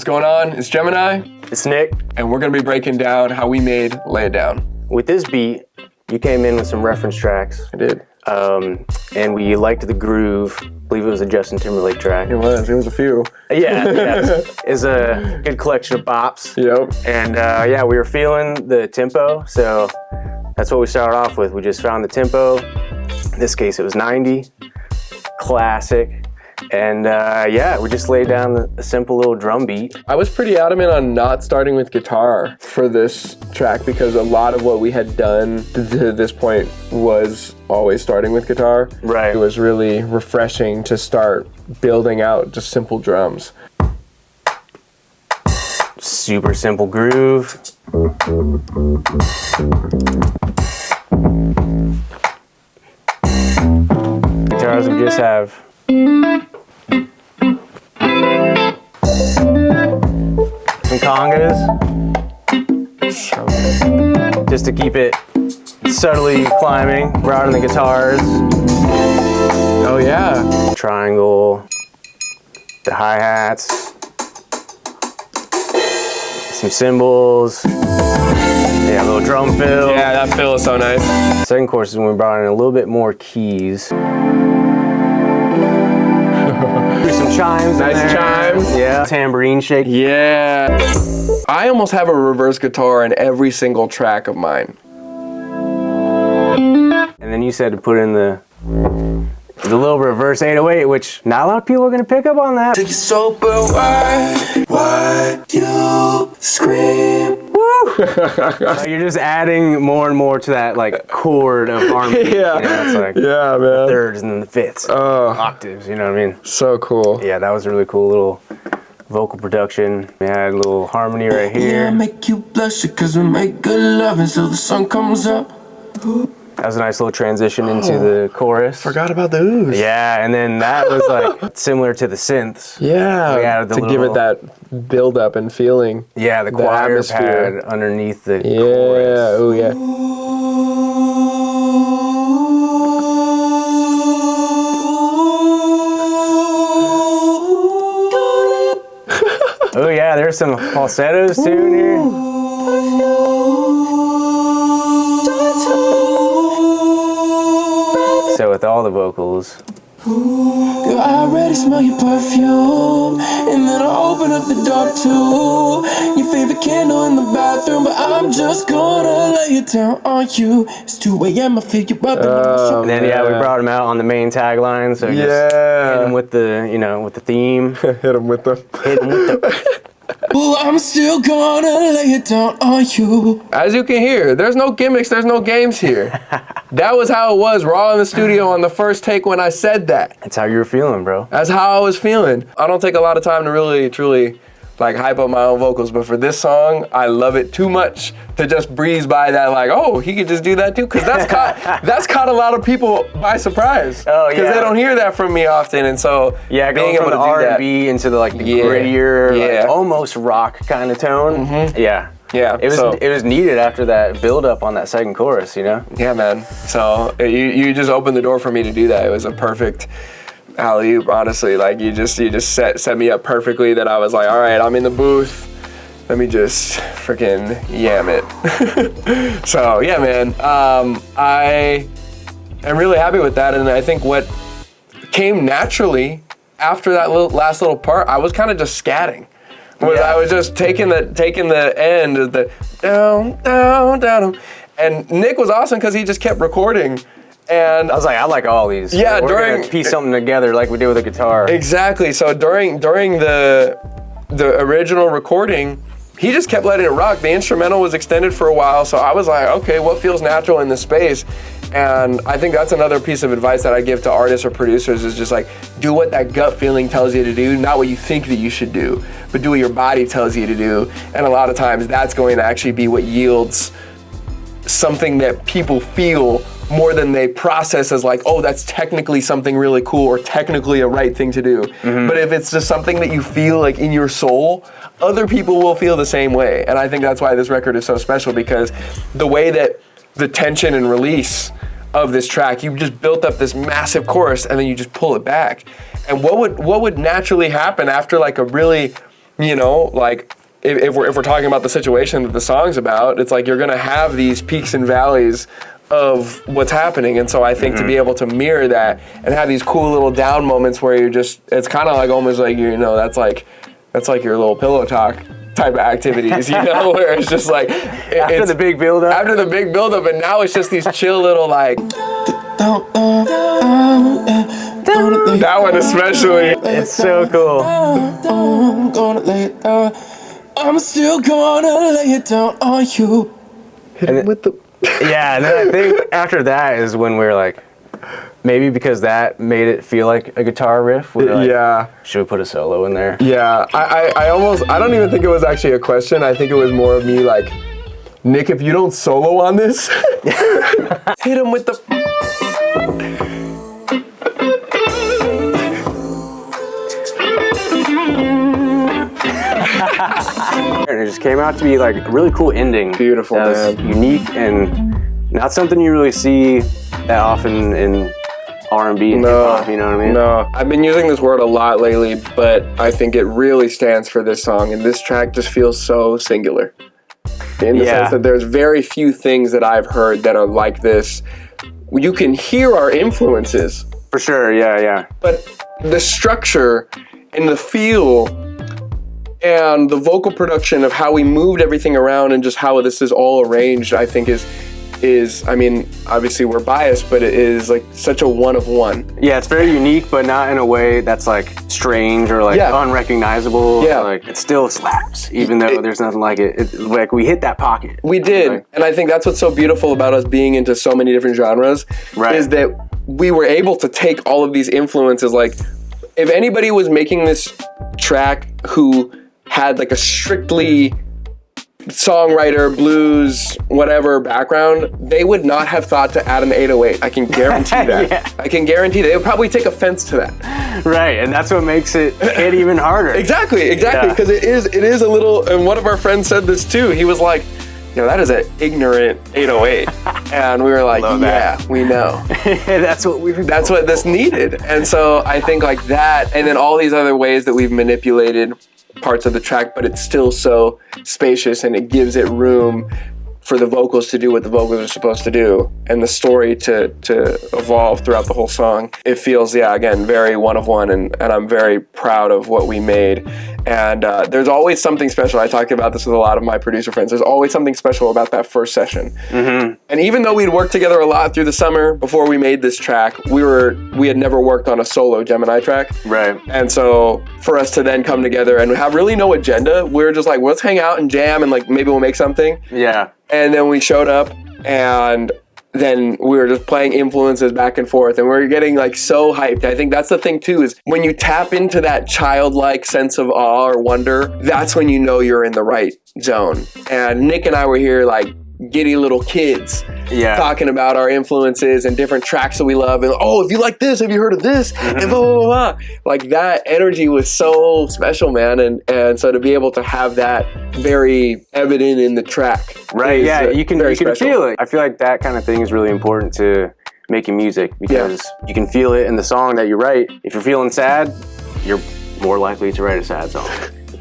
What's going on? It's Djemini. It's Nick. And we're gonna be breaking down how we made Lay It Down. With this beat, you came in with some reference tracks. I did. And we liked the groove. I believe it was a Justin Timberlake track. It was a few. Yeah. It's a good collection of bops. Yep. And yeah, we were feeling the tempo, so that's what we started off with. We just found the tempo. In this case, it was 90. Classic. And yeah, we just laid down a simple little drum beat. I was pretty adamant on not starting with guitar for this track because a lot of what we had done to this point was always starting with guitar. Right. It was really refreshing to start building out just simple drums. Super simple groove. Guitars we just have. Some congas. Just to keep it subtly climbing, routing the guitars. Oh yeah. Triangle. The hi-hats. Some cymbals. Yeah, a little drum fill. Yeah, that fill is so nice. Second chorus is when we brought in a little bit more keys. Some chimes. Nice chimes. Yeah. Tambourine shake. Yeah. I almost have a reverse guitar in every single track of mine. And then you said to put in the little reverse 808, which not a lot of people are gonna pick up on that. Take you sober, why you scream? You're just adding more and more to that like chord of harmony. Yeah. You know, it's like Yeah, man. thirds and then the fifths, octaves. You know what I mean? So cool. Yeah, that was a really cool little vocal production. We had a little harmony right Yeah, here. make you blush cause we make good love until the sun comes up. That was a nice little transition into the chorus. Forgot about the ooze. Yeah, and then that was like similar to the synths. Yeah. We added the to give it that build up and feeling. Yeah, the choir atmosphere. pad underneath the Yeah. chorus. Oh yeah. Oh yeah, there's some falsettos too in here. So with all the vocals. Girl, I already smell your perfume, and then I open up the door too. Your favorite candle in the bathroom, but I'm just gonna lay it down on you. It's 2 a.m. I feel you rubbing on my shoulder. And then yeah, we brought him out on the main tagline. So just hit him with the, you know, with the theme. Hit him with the. Well, I'm still gonna lay it down on you. As you can hear, there's no gimmicks, there's no games here. That was how it was raw in the studio on the first take when I said that. That's how you were feeling, bro. That's how I was feeling. I don't take a lot of time to really, truly like hype up my own vocals, but for this song, I love it too much to just breeze by that like, oh, he could just do that too, because that's caught a lot of people by surprise. Oh, yeah. Because they don't hear that from me often, and so Yeah, being going from able the to do that. R&B into the like the grittier, Yeah. like, almost rock kind of tone. Yeah. Yeah, It was needed after that build up on that second chorus, you know? Yeah, man. So you just opened the door for me to do that. It was a perfect alley-oop, honestly. Like you just set me up perfectly that I was like, all right, I'm in the booth. Let me just freaking yam it. So yeah, man. I am really happy with that, and I think what came naturally after that last little part, I was kind of just scatting. I was just taking the end of the down, down, down, and Nick was awesome because he just kept recording. And I was like, I like all these. Yeah, We're gonna piece something together like we do with a guitar. Exactly. So during the original recording, he just kept letting it rock. The instrumental was extended for a while, so I was like, okay, what feels natural in this space? And I think that's another piece of advice that I give to artists or producers is just like, do what that gut feeling tells you to do, not what you think that you should do, but do what your body tells you to do. And a lot of times that's going to actually be what yields something that people feel more than they process as like, oh, that's technically something really cool or technically a right thing to do. But if it's just something that you feel like in your soul, other people will feel the same way. And I think that's why this record is so special, because the way that the tension and release of this track, you just built up this massive chorus and then you just pull it back. And what would naturally happen after like a really you know, like if we're talking about the situation that the song's about, it's like you're gonna have these peaks and valleys of what's happening. And so I think to be able to mirror that and have these cool little down moments where you're just, it's kind of like almost like, you know, that's like your little pillow talk type of activities, you know, where it's just like After the big build up, and now it's just these chill little like that one especially. it's so cool. I'm gonna lay it down. I'm still gonna lay it down on you. Hit him with the Yeah, and then I think after that is when we were like, maybe because that made it feel like a guitar riff. We were like, yeah. should we put a solo in there? Yeah, I don't even think it was actually a question. I think it was more of me like, Nick, if you don't solo on this, hit him with the. And it just came out to be like a really cool ending. Beautiful, that was man. unique and not something you really see that often in R&B and hip hop, you know what I mean? No, I've been using this word a lot lately, but I think it really stands for this song, and this track just feels so singular. In the sense that there's very few things that I've heard that are like this. You can hear our influences. For sure, yeah. But the structure and the feel and the vocal production of how we moved everything around and just how this is all arranged, I think is I mean, obviously we're biased, but it is like such a one of one. Yeah, it's very unique, but not in a way that's like strange or like unrecognizable. Yeah. Like it still slaps, even though there's nothing like it. It's like we hit that pocket. We did. And I think that's what's so beautiful about us being into so many different genres, is that we were able to take all of these influences. Like, if anybody was making this track who had like a strictly songwriter, blues, whatever background, they would not have thought to add an 808. I can guarantee that. Yeah. I can guarantee they would probably take offense to that. Right, and that's what makes it hit even harder. Exactly, because it is a little, and one of our friends said this too. He was like, you know, that is an ignorant 808. And we were like, we know. That's what this needed. And so I think like that, and then all these other ways that we've manipulated parts of the track, but it's still so spacious and it gives it room for the vocals to do what the vocals are supposed to do and the story to evolve throughout the whole song. It feels, again, very one of one, and I'm very proud of what we made. And there's always something special. I talked about this with a lot of my producer friends. There's always something special about that first session. Mm-hmm. And even though we'd worked together a lot through the summer before we made this track, we had never worked on a solo Djemini track. Right. And so for us to then come together and have really no agenda, we were just like, let's hang out and jam and like maybe we'll make something. Yeah. And then we showed up and then we were just playing influences back and forth and we were getting like so hyped. I think that's the thing too, is when you tap into that childlike sense of awe or wonder, that's when you know you're in the right zone. And Nick and I were here like giddy little kids talking about our influences and different tracks that we love. And if you like this, have you heard of this? Mm-hmm. And blah, blah, blah, blah. Like that energy was so special, man. And so to be able to have that very evident in the track. Right, you can feel it. I feel like that kind of thing is really important to making music because you can feel it in the song that you write. If you're feeling sad, you're more likely to write a sad song.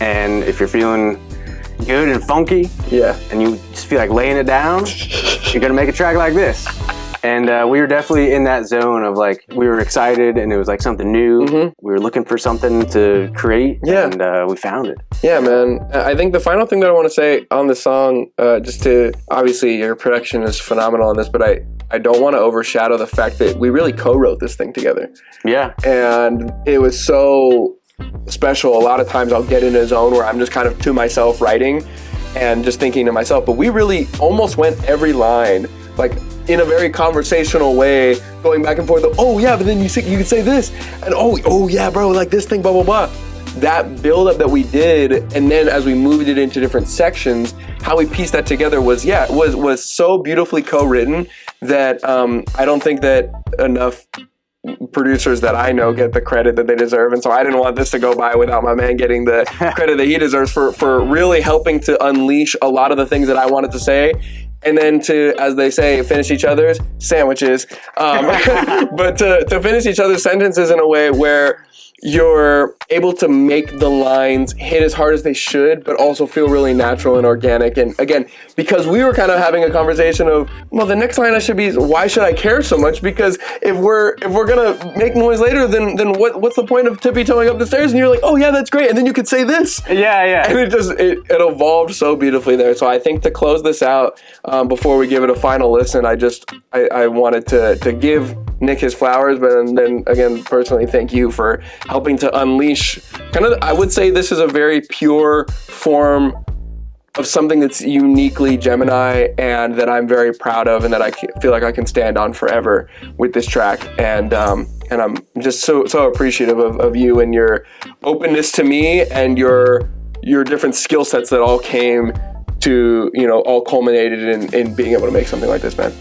And if you're feeling good and funky, and you just feel like laying it down, you're gonna make a track like this. And we were definitely in that zone of like, we were excited and it was like something new. Mm-hmm. We were looking for something to create and we found it. Yeah, man. I think the final thing that I want to say on the song, obviously your production is phenomenal on this, but I don't want to overshadow the fact that we really co-wrote this thing together. Yeah. And it was so special. A lot of times I'll get in a zone where I'm just kind of to myself writing and just thinking to myself, but we really almost went every line like in a very conversational way, going back and forth. But then you could say this, and oh yeah, bro, like this thing, blah blah blah. That build-up that we did, and then as we moved it into different sections, how we pieced that together was so beautifully co-written that I don't think that enough producers that I know get the credit that they deserve. And so I didn't want this to go by without my man getting the credit that he deserves for really helping to unleash a lot of the things that I wanted to say. And then to, as they say, finish each other's sandwiches. But to finish each other's sentences in a way where you're able to make the lines hit as hard as they should, but also feel really natural and organic. And again, because we were kind of having a conversation of, well, the next line I should be, why should I care so much? Because if we're gonna make noise later, then what's the point of tippy-toeing up the stairs? And you're like, oh yeah, that's great. And then you could say this. Yeah. And it evolved so beautifully there. So I think to close this out, before we give it a final listen, I wanted to give Nick his flowers, but then again, personally, thank you for helping to unleash I would say this is a very pure form of something that's uniquely Djemini and that I'm very proud of and that I feel like I can stand on forever with this track. And I'm just so appreciative of you and your openness to me and your different skill sets that all came to, all culminated in being able to make something like this, man.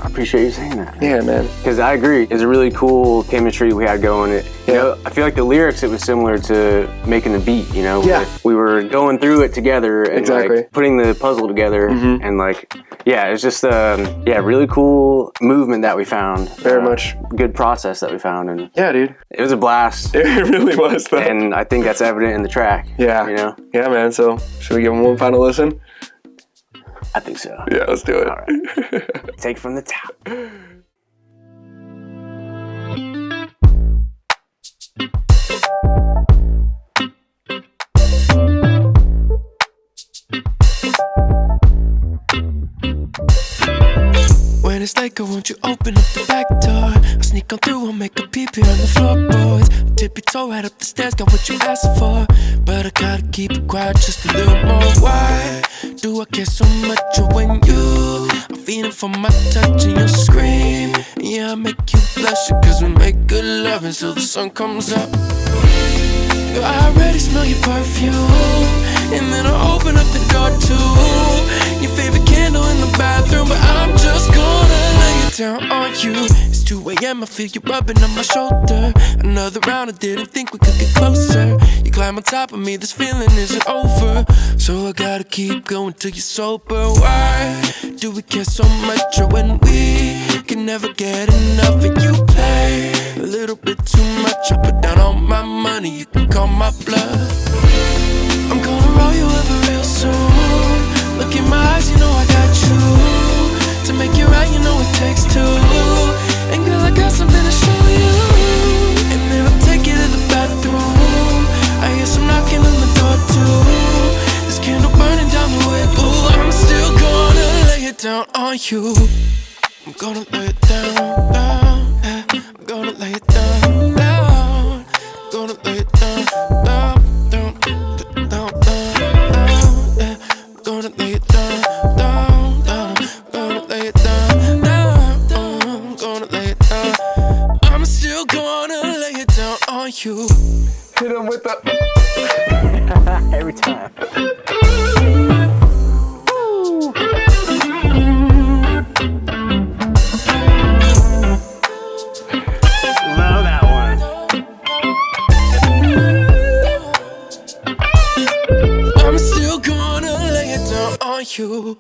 I appreciate you saying that. Yeah, man. Because I agree. It's a really cool chemistry we had going. I feel like the lyrics, it was similar to making the beat, Yeah. We were going through it together and like putting the puzzle together and like, it's just really cool movement that we found. Very much. Good process that we found. And yeah, dude. It was a blast. It really was, though. And I think that's evident in the track. Yeah. Yeah, man. So should we give him one final listen? I think so. Yeah, let's do it. All right. Take it from the top. When it's like, won't you open up the back door? I sneak on through, I'll make a pee-pee on the floorboards. Tippy toe right up the stairs, got what you asked for. But I gotta keep it quiet just a little more. Why do I care so much when I'm feeling for my touch and your scream? Yeah, I make you blush cause we make good love until the sun comes up. I already smell your perfume, and then I open up the door too. Your favorite candle in the bathroom, but I'm just gonna lay it down on you. It's 2 a.m., I feel you rubbing on my shoulder. Another round, I didn't think we could get closer. You climb on top of me, this feeling isn't over. So I gotta keep going till you're sober. Why do we care so much when we can never get enough? And you play a little bit too much. I put down all my money, you can call my bluff. I'm gonna roll you over real soon. Look in my eyes, you know I got you. To make you right, you know it takes two. And girl, I got something to show you. And then I'll take you to the bathroom. I hear some knocking on the door too. This candle burning down the way. Ooh, I'm still gonna lay it down on you. I'm gonna lay it down, down, yeah. I'm gonna lay it down, down. I'm gonna lay it down, down, down, down, down, down, yeah. I'm gonna lay it down, down, down. I'm gonna lay it down, down, down. I'm gonna lay it down. I'm still gonna lay it down on you. Hit him with the... Every time. Love that one. I'm still gonna lay it down on you.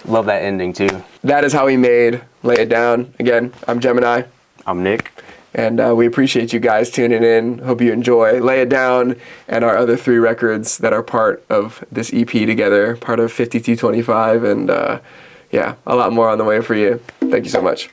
Love that ending too. That is how he made Lay It Down. Again, I'm Djemini. I'm Nick. And we appreciate you guys tuning in. Hope you enjoy Lay It Down and our other 3 records that are part of this EP together, part of 5225. And a lot more on the way for you. Thank you so much.